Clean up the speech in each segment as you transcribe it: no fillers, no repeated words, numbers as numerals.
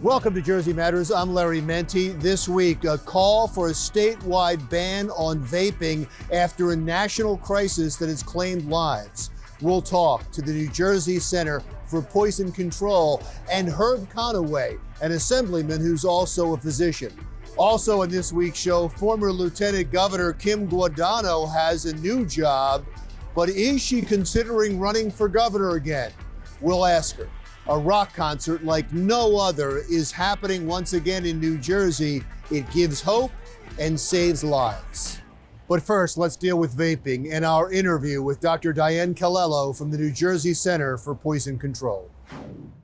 Welcome to Jersey Matters. I'm Larry Menti. This week, a call for a statewide ban on vaping after a national crisis that has claimed lives. We'll talk to the New Jersey Center for Poison Control and Herb Conaway, an assemblyman who's also a physician. Also in this week's show, former Lieutenant Governor Kim Guadagno has a new job, but is she considering running for governor again? We'll ask her. A rock concert like no other is happening once again in New Jersey. It gives hope and saves lives. But first, let's deal with vaping and our interview with Dr. Diane Calello from the New Jersey Center for Poison Control.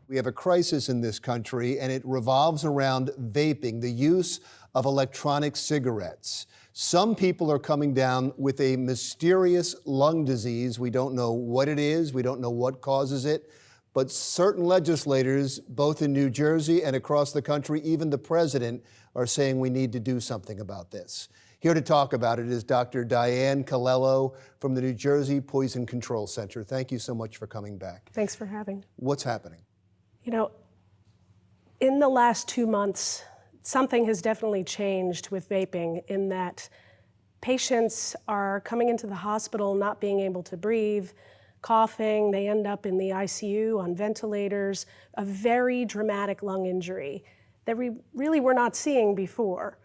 We have a crisis in this country, and it revolves around vaping, the use of electronic cigarettes. Some people are coming down with a mysterious lung disease. We don't know what it is. We don't know what causes it. But certain legislators, both in New Jersey and across the country, even the president, are saying we need to do something about this. Here to talk about it is Dr. Diane Calello from the New Jersey Poison Control Center. Thank you so much for coming back. Thanks for having. What's happening? You know, in the last 2 months, something has definitely changed with vaping in that patients are coming into the hospital not being able to breathe, coughing, they end up in the ICU on ventilators, a very dramatic lung injury that we really were not seeing before.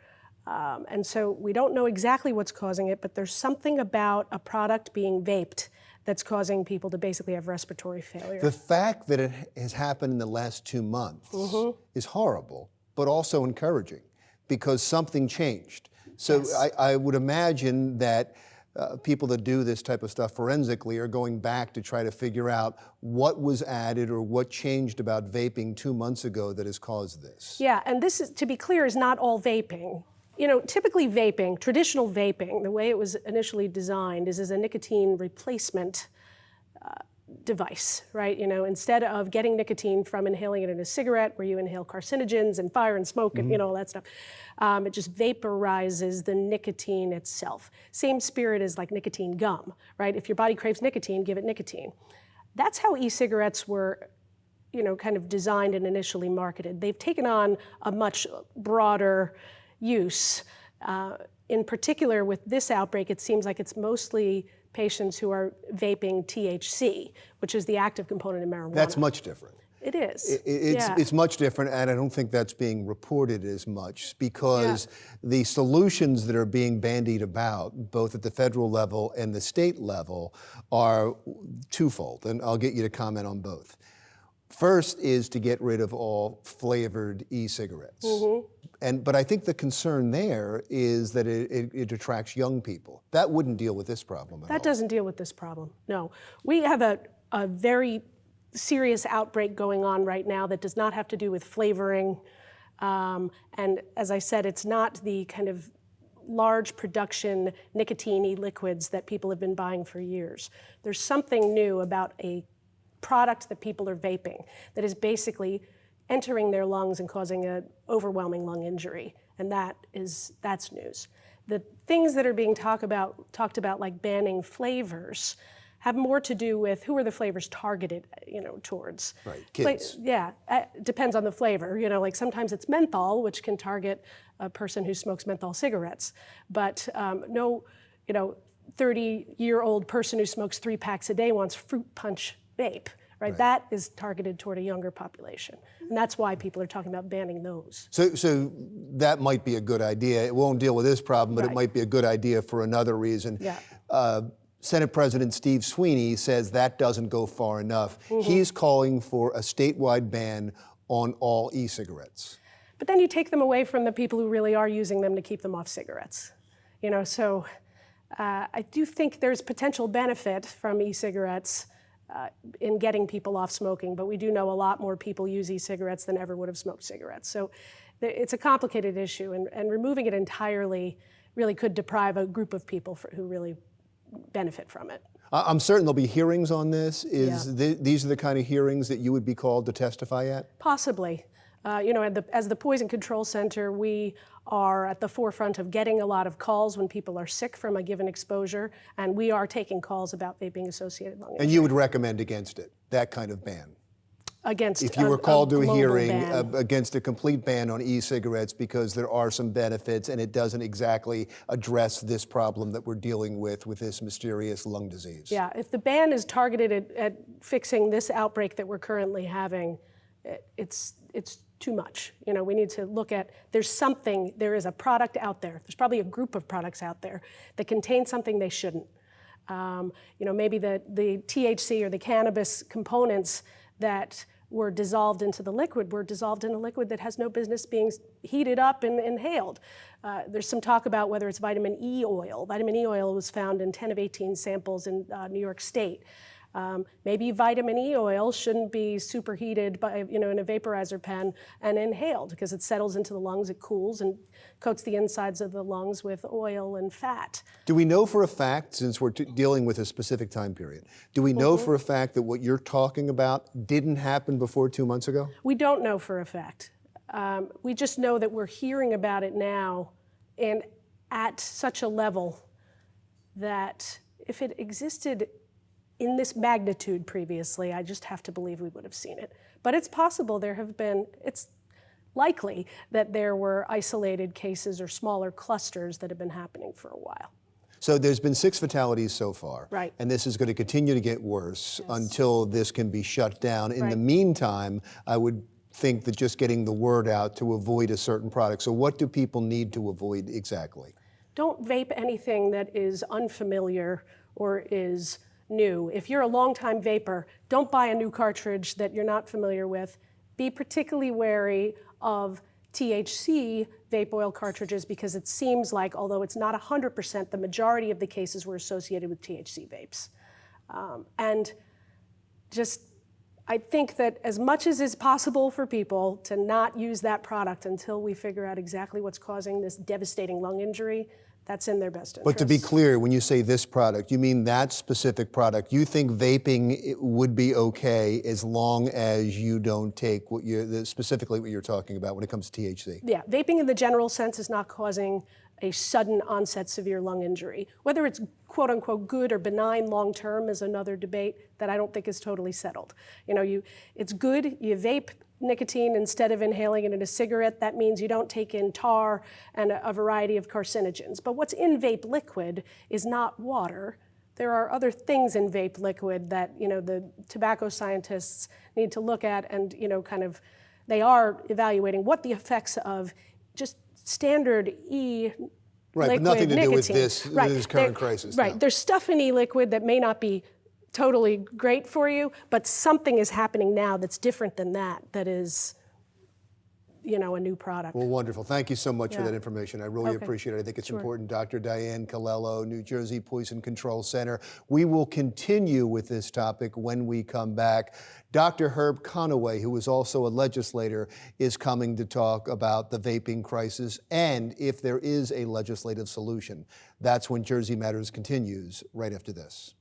And so we don't know exactly what's causing it, but there's something about a product being vaped that's causing people to basically have respiratory failure. The fact that it has happened in the last 2 months is horrible, but also encouraging because something changed. So yes. I would imagine that people that do this type of stuff forensically are going back to try to figure out what was added or what changed about vaping 2 months ago that has caused this. Yeah, and this is, to be clear, is not all vaping. You know, typically vaping, traditional vaping, the way it was initially designed is as a nicotine replacement device, right? You know, instead of getting nicotine from inhaling it in a cigarette where you inhale carcinogens and fire and smoke and, you know, all that stuff, it just vaporizes the nicotine itself. Same spirit as like nicotine gum, right? If your body craves nicotine, give it nicotine. That's how e-cigarettes were, you know, kind of designed and initially marketed. They've taken on a much broader use. In particular, with this outbreak, it seems like it's mostly patients who are vaping THC, which is the active component in marijuana. That's much different. It is. It's much different, and I don't think that's being reported as much because the solutions that are being bandied about, both at the federal level and the state level, are twofold, and I'll get you to comment on both. First is to get rid of all flavored e-cigarettes. But I think the concern there is that it attracts young people. That wouldn't deal with this problem at all. That doesn't deal with this problem, no. We have a very serious outbreak going on right now that does not have to do with flavoring. And as I said, it's not the kind of large production nicotine-y liquids that people have been buying for years. There's something new about a product that people are vaping that is basically entering their lungs and causing an overwhelming lung injury, and that's news. The things that are being talked about, like banning flavors, have more to do with who are the flavors targeted, you know, towards. Right, kids. Depends on the flavor. You know, like sometimes it's menthol, which can target a person who smokes menthol cigarettes, but no, you know, 30-year-old person who smokes 3 packs a day wants fruit punch vape, right? That is targeted toward a younger population. And that's why people are talking about banning those. So that might be a good idea. It won't deal with this problem, but it might be a good idea for another reason. Senate President Steve Sweeney says that doesn't go far enough. He's calling for a statewide ban on all e-cigarettes. But then you take them away from the people who really are using them to keep them off cigarettes. You know, so I do think there's potential benefit from e-cigarettes in getting people off smoking, but we do know a lot more people use e-cigarettes than ever would have smoked cigarettes. So it's a complicated issue, and removing it entirely really could deprive a group of people who really benefit from it. I'm certain there'll be hearings on this. These are the kind of hearings that you would be called to testify at? Possibly. You know, as the Poison Control Center, we are at the forefront of getting a lot of calls when people are sick from a given exposure, and we are taking calls about vaping-associated lung injury. And you would recommend against it, that kind of ban? against if you were called to a global hearing ban. against a complete ban on e-cigarettes because there are some benefits and it doesn't exactly address this problem that we're dealing with this mysterious lung disease. Yeah, if the ban is targeted at fixing this outbreak that we're currently having, it's too much. You know, we need to look at, there is a product out there, there's probably a group of products out there that contain something they shouldn't. You know, maybe the THC or the cannabis components that were dissolved into the liquid were dissolved in a liquid that has no business being heated up and inhaled. There's some talk about whether it's vitamin E oil. Vitamin E oil was found in 10 of 18 samples in New York State. Maybe vitamin E oil shouldn't be superheated by, you know, in a vaporizer pen and inhaled because it settles into the lungs, it cools and coats the insides of the lungs with oil and fat. Do we know for a fact, since we're dealing with a specific time period, do we know for a fact that what you're talking about didn't happen before 2 months ago? We don't know for a fact. We just know that we're hearing about it now and at such a level that if it existed in this magnitude previously, I just have to believe we would have seen it. But it's possible it's likely that there were isolated cases or smaller clusters that have been happening for a while. So there's been 6 fatalities so far. Right. And this is going to continue to get worse until this can be shut down. In the Right. meantime, I would think that just getting the word out to avoid a certain product. So what do people need to avoid exactly? Don't vape anything that is unfamiliar or is new. If you're a longtime vapor, don't buy a new cartridge that you're not familiar with. Be particularly wary of THC vape oil cartridges because it seems like, although it's not 100%, the majority of the cases were associated with THC vapes. And just, I think that as much as is possible for people to not use that product until we figure out exactly what's causing this devastating lung injury, that's in their best interest. But to be clear, when you say this product, you mean that specific product. You think vaping would be okay as long as you don't take specifically what you're talking about when it comes to THC? Yeah, vaping in the general sense is not causing a sudden onset severe lung injury. Whether it's quote unquote good or benign long term is another debate that I don't think is totally settled. You know, it's good, you vape nicotine instead of inhaling it in a cigarette. That means you don't take in tar and a variety of carcinogens. But what's in vape liquid is not water. There are other things in vape liquid that, you know, the tobacco scientists need to look at and, you know, they are evaluating what the effects of just standard e-liquid Right, but nothing to do with this current crisis. Right, no. There's stuff in e-liquid that may not be totally great for you, but something is happening now that's different than that is, you know, a new product. Well, wonderful. Thank you so much for that information. I really appreciate it. I think it's important. Dr. Diane Calello, New Jersey Poison Control Center. We will continue with this topic when we come back. Dr. Herb Conaway, who is also a legislator, is coming to talk about the vaping crisis and if there is a legislative solution. That's when Jersey Matters continues right after this.